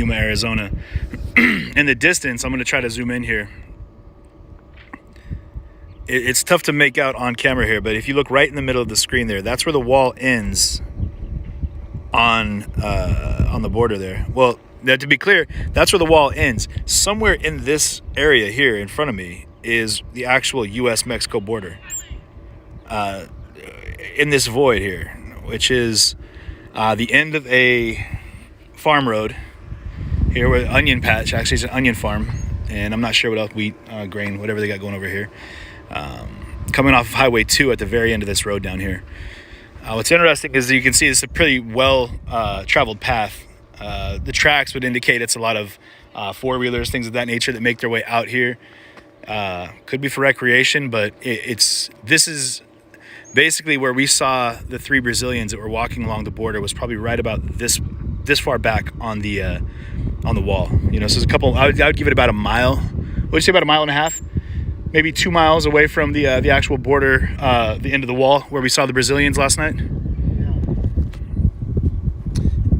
Yuma, Arizona. In the distance, I'm going to try to zoom in here. It's tough to make out on camera here, but if you look right in the middle of the screen there, that's where the wall ends on the border there. Well, to be clear, that's where the wall ends. Somewhere in this area here in front of me is the actual U.S.-Mexico border. In this void here, which is the end of a farm road here with onion patch. Actually, it's an onion farm, and I'm not sure what else, wheat, grain, whatever they got going over here. Coming off of Highway 2 at the very end of this road down here. What's interesting is you can see it's a pretty well traveled path. The tracks would indicate it's a lot of four-wheelers, things of that nature that make their way out here. Could be for recreation, but this is basically where we saw the three Brazilians that were walking along the border. Was probably right about this far back on the wall. You know, so there's a couple. I would give it about a mile. What would you say, about a mile and a half? Maybe 2 miles away from the actual border, the end of the wall where we saw the Brazilians last night.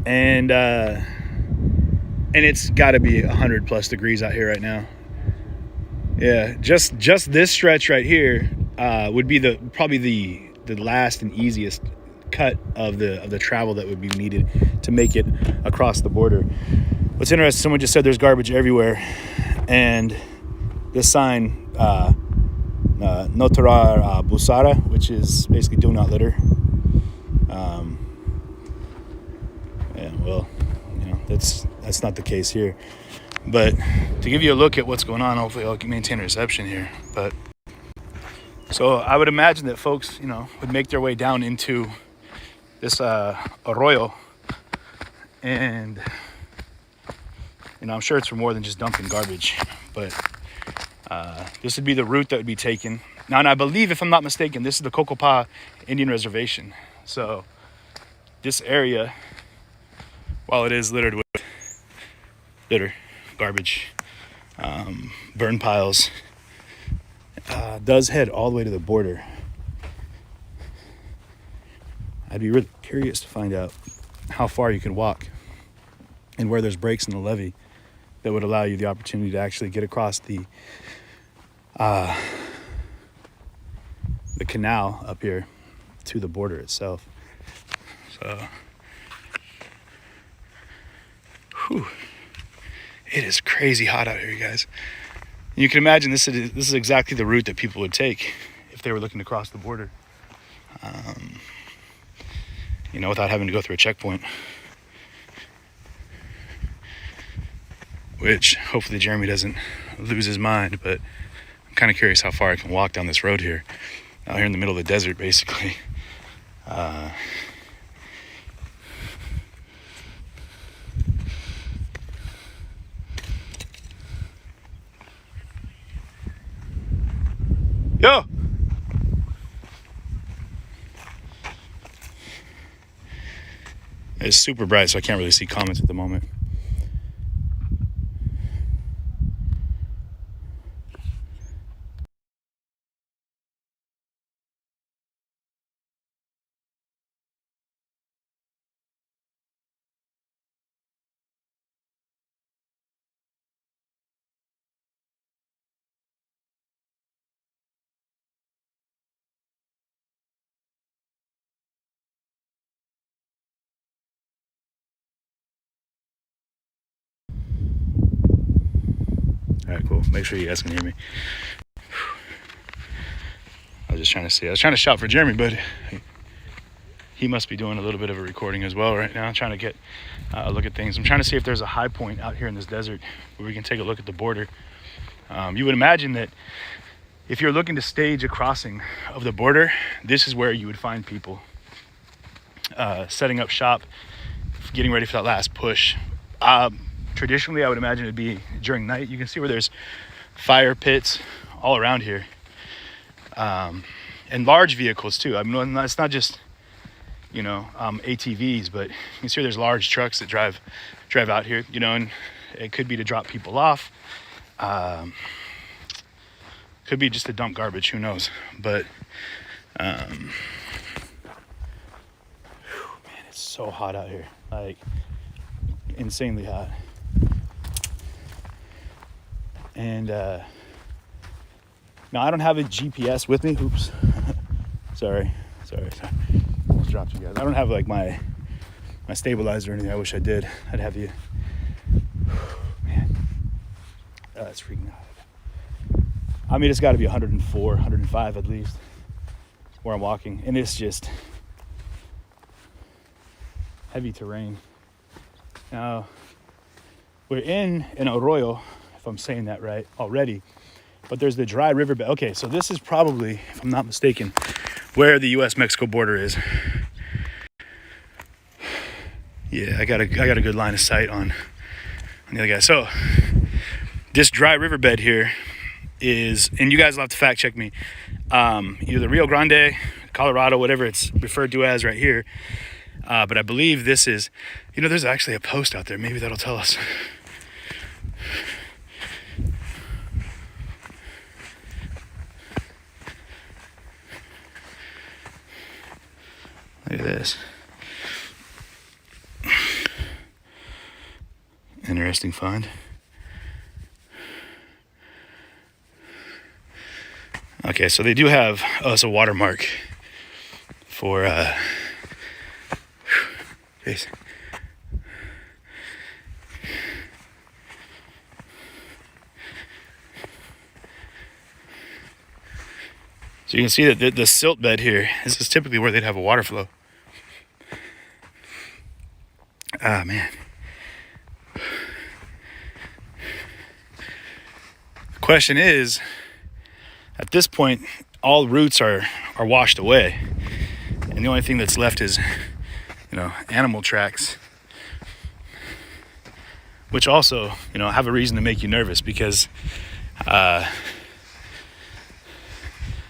And it's got to be 100+ degrees out here right now. Yeah, just this stretch right here would be probably the last and easiest cut of the travel that would be needed to make it across the border. What's interesting, someone just said there's garbage everywhere, and this sign, no tirar basura, which is basically do not litter. Yeah, well, you know, that's not the case here. But to give you a look at what's going on, hopefully I'll maintain reception here. But so I would imagine that folks, you know, would make their way down into this arroyo, and you know, I'm sure it's for more than just dumping garbage, but this would be the route that would be taken. Now, and I believe, if I'm not mistaken, this is the Cocopah Indian Reservation. So this area, while it is littered with litter, garbage, burn piles, does head all the way to the border. I'd be really curious to find out how far you can walk and where there's breaks in the levee that would allow you the opportunity to actually get across the canal up here to the border itself. So, whew, it is crazy hot out here, you guys. You can imagine this is exactly the route that people would take if they were looking to cross the border. You know, without having to go through a checkpoint. Which, hopefully Jeremy doesn't lose his mind, but I'm kind of curious how far I can walk down this road here. Out here in the middle of the desert, basically. Yo! It's super bright, so I can't really see comments at the moment. All right, cool. Make sure you guys can hear me. I was just trying to see. I was trying to shout for Jeremy, but he must be doing a little bit of a recording as well right now, trying to get a look at things. I'm trying to see if there's a high point out here in this desert where we can take a look at the border. You would imagine that if you're looking to stage a crossing of the border, this is where you would find people setting up shop, getting ready for that last push. Traditionally, I would imagine it'd be during night. You can see where there's fire pits all around here, and large vehicles too. I mean, it's not just, you know, ATVs, but you can see there's large trucks that drive out here, you know, and it could be to drop people off. Could be just to dump garbage, who knows? But man, it's so hot out here, like insanely hot. And now I don't have a GPS with me. Oops. sorry. Almost dropped you guys. I don't have like my stabilizer or anything. I wish I did. I'd have you. Man, that's freaking out. I mean, it's got to be 104, 105 at least where I'm walking, and it's just heavy terrain. Now we're in an arroyo, if I'm saying that right already, but there's the dry riverbed. Okay, so this is probably, if I'm not mistaken, where the U.S.-Mexico border is. Yeah, I got a good line of sight on the other guy. So this dry riverbed here is, and you guys will have to fact check me, either the Rio Grande, Colorado, whatever it's referred to as right here. But I believe this is, there's actually a post out there. Maybe that'll tell us. Look at this. Interesting find. Okay, so they do have us a watermark for geez. So you can see that the silt bed here, this is typically where they'd have a water flow. Ah, man. The question is, at this point, all roots are washed away. And the only thing that's left is, animal tracks. Which also, have a reason to make you nervous because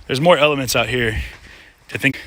there's more elements out here to think